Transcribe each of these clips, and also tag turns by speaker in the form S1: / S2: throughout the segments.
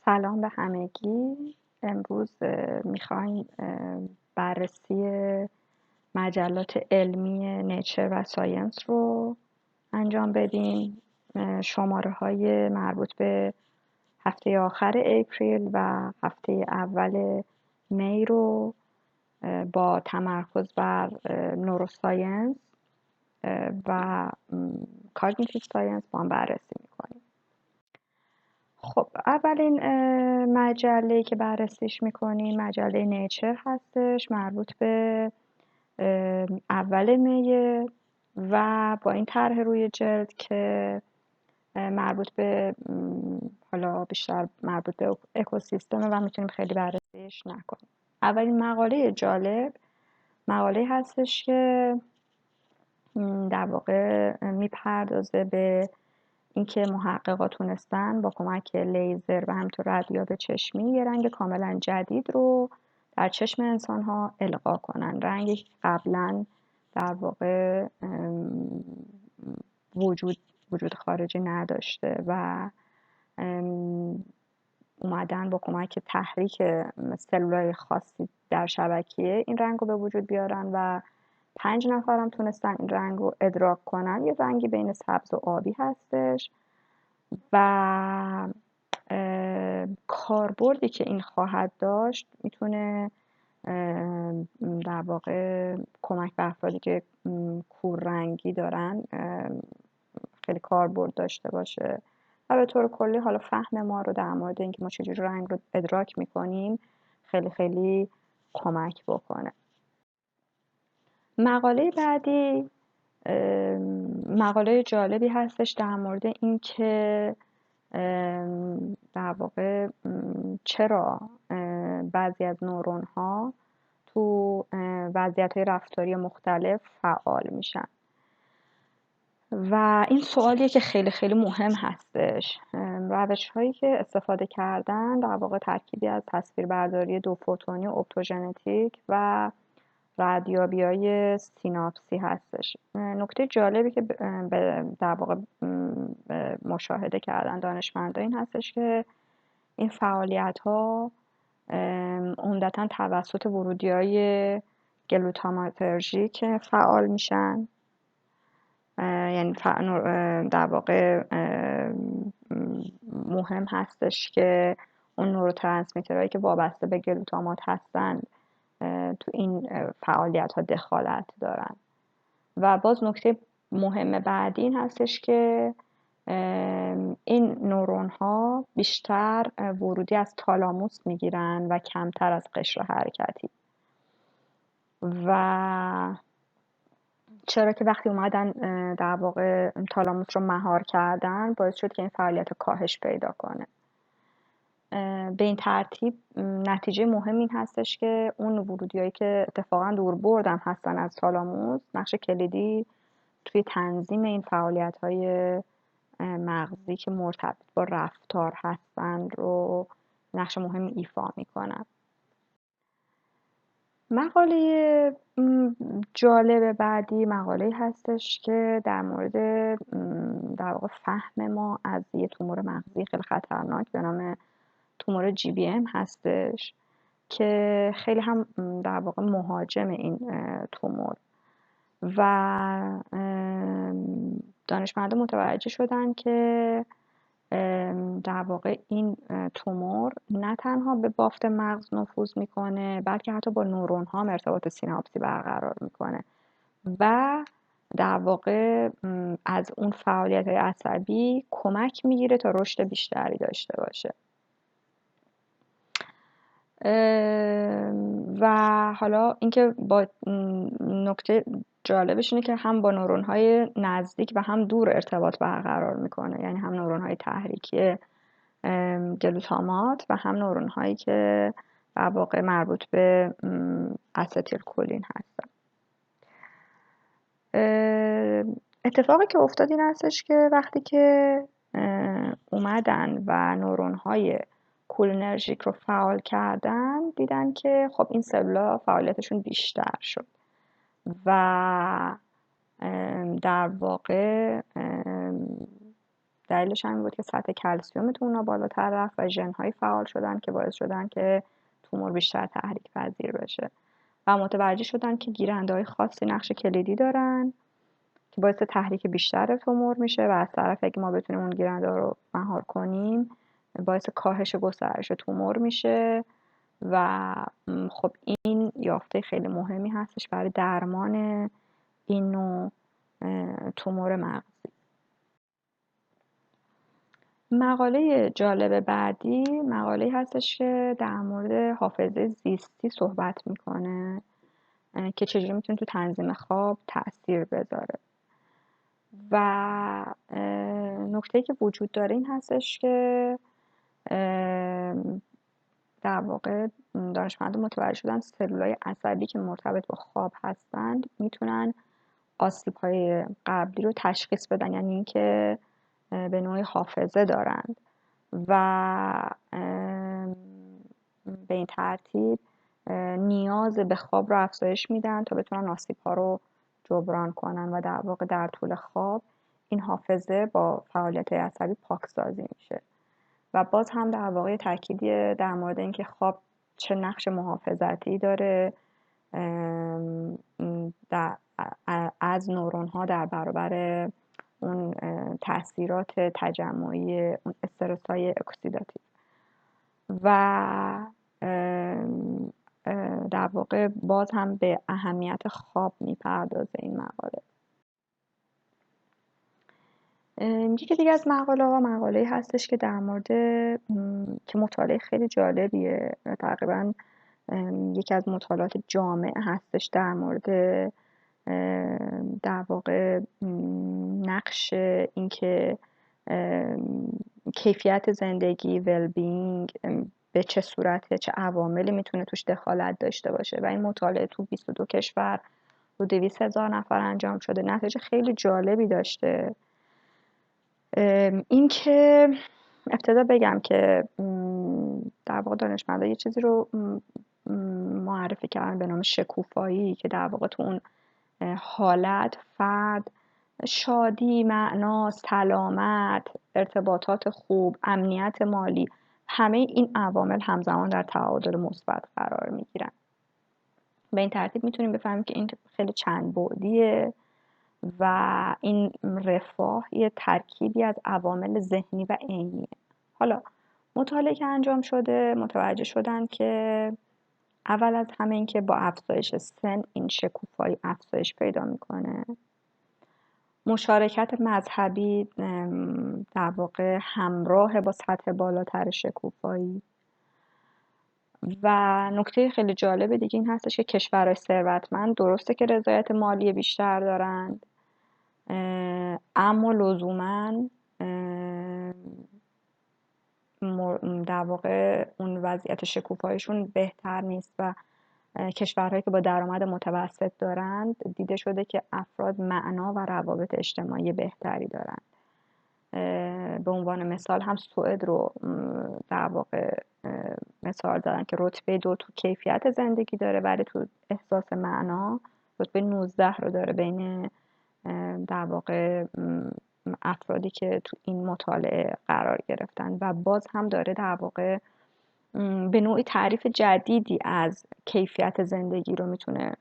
S1: سلام به همگی. امروز میخوایم بررسی مجلات علمی نیچر و ساینس رو انجام بدیم. شماره های مربوط به هفته آخر اپریل و هفته اول می رو با تمرکز بر نوروساینس و کاگنیتیو ساینس با هم بررسی میکنیم. خب اولین مجله که بررسیش میکنیم مجله نیچر هستش، مربوط به اول میه و با این طرح روی جلد که مربوط به حالا بیشتر مربوط به اکوسیستم و میتونیم خیلی بررسیش نکنیم. اولین مقاله جالب مقاله هستش که در واقع میپردازه به اینکه محققا تونستن با کمک لیزر و همینطور ردیاب چشمی یه رنگ کاملا جدید رو در چشم انسان ها القا کنن، رنگی که قبلا در واقع وجود خارجی نداشته و اومدن با کمک تحریک سلولای خاصی در شبکیه این رنگ رو به وجود بیارن و 5 نفرم تونستن این رنگ رو ادراک کنن. یه رنگی بین سبز و آبی هستش و کاربردی که این خواهد داشت میتونه در واقع کمک به افرادی که کوررنگی دارن خیلی کاربرد داشته باشه و به طور کلی حالا فهم ما رو در مورد اینکه ما چجوری رنگ رو ادراک میکنیم خیلی خیلی کمک بکنه. مقاله بعدی مقاله جالبی هستش در مورد اینکه در واقع چرا بعضی از نورون ها تو وضعیت های رفتاری مختلف فعال میشن و این سوالیه که خیلی خیلی مهم هستش. روش هایی که استفاده کردن در واقع ترکیبی از تصویربرداری دو فوتونی اپتوژنتیک و ردیابی های سیناپسی هستش. نکته جالبی که در واقع مشاهده کردن دانشمندان این هستش که این فعالیت ها عمدتاً توسط ورودی های گلوتاماترژیک فعال میشن، یعنی در واقع مهم هستش که اون نوروترانسمیترهایی که وابسته به گلوتامات هستن تو این فعالیت ها دخالت دارن. و باز نکته مهم بعدی این هستش که این نورون ها بیشتر ورودی از تالاموس میگیرن و کمتر از قشر حرکتی و چرا که وقتی اومدن در واقع تالاموس رو مهار کردن باعث شد که این فعالیت کاهش پیدا کنه. به این ترتیب نتیجه مهم این هستش که اون ورودیایی که اتفاقا دور بردم هستن از تالاموس نقش کلیدی توی تنظیم این فعالیت‌های مغزی که مرتبط با رفتار هستن رو نقش مهمی ایفا میکنن. مقاله جالب بعدی مقاله هستش که در مورد در واقع فهم ما از یه تومور مغزی خیلی خطرناک به نام تومور GBM هستش که خیلی هم در واقع مهاجم این تومور و دانشمندان متوجه شدن که در واقع این تومور نه تنها به بافت مغز نفوذ میکنه بلکه حتی با نورون ها ارتباط سیناپسی برقرار میکنه و در واقع از اون فعالیت های عصبی کمک میگیره تا رشد بیشتری داشته باشه. و حالا اینکه با نکته جالبش اینه که هم با نورون های نزدیک و هم دور ارتباط برقرار میکنه، یعنی هم نورون های تحریکی گلوتامات و هم نورون هایی که در واقع مربوط به استیل کولین هستن. اتفاقی که افتاد این هستش که وقتی که اومدن و نورون های کولینرژیک رو فعال کردن دیدن که خب این سلولا فعالیتشون بیشتر شد و در واقع دلیلش هم بود که سطح کلسیم تو اونا بالاتر رفت و ژن‌هایی فعال شدن که باعث شدن که تومور بیشتر تحریک پذیر بشه و متوجه شدن که گیرنده‌های خاصی نقش کلیدی دارن که باعث تحریک بیشتر تومور میشه و از طرف اگه ما بتونیم اون گیرنده رو مهار کنیم باعث کاهش گسترش تومور میشه و خب این یافته خیلی مهمی هستش برای درمان این نوع تومور مغزی. مقاله جالب بعدی مقاله هستش که در مورد حافظه زیستی صحبت میکنه که چجوری میتونه تو تنظیم خواب تأثیر بذاره و نکته‌ای که وجود داره این هستش که در واقع دانشمندان متوجه شدن سلولای عصبی که مرتبط با خواب هستند میتونن آسیب‌های قبلی رو تشخیص بدن، یعنی اینکه به نوعی حافظه دارند و به این ترتیب نیاز به خواب رو افزایش میدن تا بتونن آسیب‌ها رو جبران کنن و در واقع در طول خواب این حافظه با فعالیت عصبی پاکسازی میشه و باز هم در واقع تأکیدیه در مورد اینکه خواب چه نقش محافظتی داره از نورون ها در برابر اون تاثیرات تجمعی اون استرس های اکسیداتیو و در واقع باز هم به اهمیت خواب میپردازه این مقاله. یکی دیگه از مقاله هستش که در مورد که مطالعه خیلی جالبیه، تقریبا یکی از مطالعات جامع هستش در مورد در واقع نقش اینکه کیفیت زندگی well-being به چه صورته، چه عواملی میتونه توش دخالت داشته باشه و این مطالعه تو 22 کشور رو 200,000 نفر انجام شده. نتایج خیلی جالبی داشته. این که ابتدا بگم که در واقع دانشمندان یه چیزی رو معرفی کردن به نام شکوفایی که در واقع تو اون حالت فرد شادی، معنا، سلامت، ارتباطات خوب، امنیت مالی، همه این عوامل همزمان در تعادل مثبت قرار میگیرن. به این ترتیب میتونیم بفهمیم که این خیلی چند بعدیه و این رفاه یه ترکیبی از عوامل ذهنی و عینیه. حالا مطالعه که انجام شده متوجه شدن که اول از همه این که با افزایش سن این شکوفایی افزایش پیدا میکنه. مشارکت مذهبی در واقع همراه با سطح بالاتر شکوفایی و نکته خیلی جالب دیگه این هستش که کشورهای ثروتمند درسته که رضایت مالی بیشتر دارند اما لزوماً در واقع اون وضعیت شکوفاییشون بهتر نیست و کشورهایی که با درآمد متوسط دارند دیده شده که افراد معنا و روابط اجتماعی بهتری دارند. به عنوان مثال هم سوئد رو در واقع مثال زدن که رتبه 2 تو کیفیت زندگی داره ولی تو احساس معنا رتبه 19 رو داره بین در واقع افرادی که تو این مطالعه قرار گرفتن و باز هم داره در واقع به نوعی تعریف جدیدی از کیفیت زندگی رو میتونه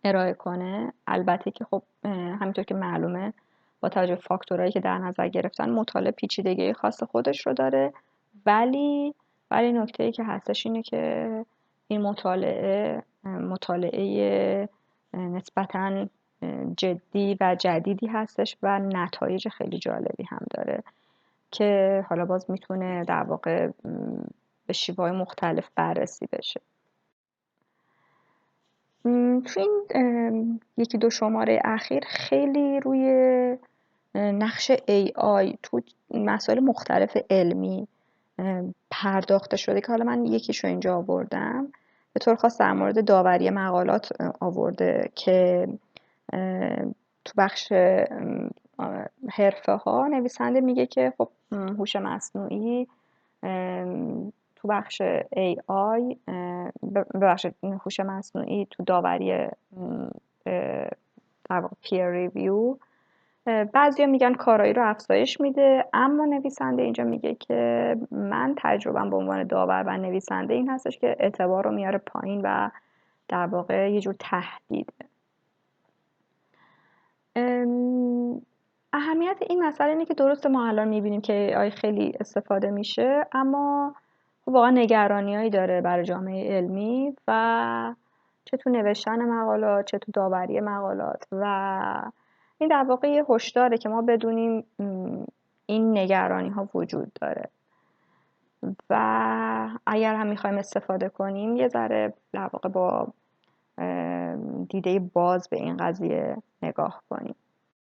S1: ارائه کنه. البته که خب همینطور که معلومه با توجه به فاکتورهایی که در نظر گرفتن مطالعه پیچیدگی خاص خودش رو داره ولی نکته‌ای که هستش اینه که این مطالعه نسبتاً جدی و جدیدی هستش و نتایج خیلی جالبی هم داره که حالا باز میتونه در واقع به شیوه‌های مختلف بررسی بشه. تو این 1-2 شماره اخیر خیلی روی نقش AI تو مسائل مختلف علمی پرداخته شده که حالا من یکیشو اینجا آوردم. به طور خاص در مورد داوری مقالات آورده که تو بخش حرفه‌ها نویسنده میگه که خب هوش مصنوعی تو بخش AI ببخشید هوش مصنوعی تو داوری در واقع پیر ریویو بعضیا میگن کارایی رو افزایش میده، اما نویسنده اینجا میگه که من تجربم به عنوان داور و نویسنده این هستش که اعتبار رو میاره پایین و در واقع یه جور تهدیده. اهمیت این مسئله اینه که درسته ما الان میبینیم که AI خیلی استفاده میشه، اما واقعا نگرانیایی داره برای جامعه علمی و چه تو نوشتن مقالات چه تو داوری مقالات، و این در واقع یه هشداره که ما بدونیم این نگرانی ها وجود داره و اگر هم میخوایم استفاده کنیم یه ذره در واقع با دیده باز به این قضیه نگاه کنیم.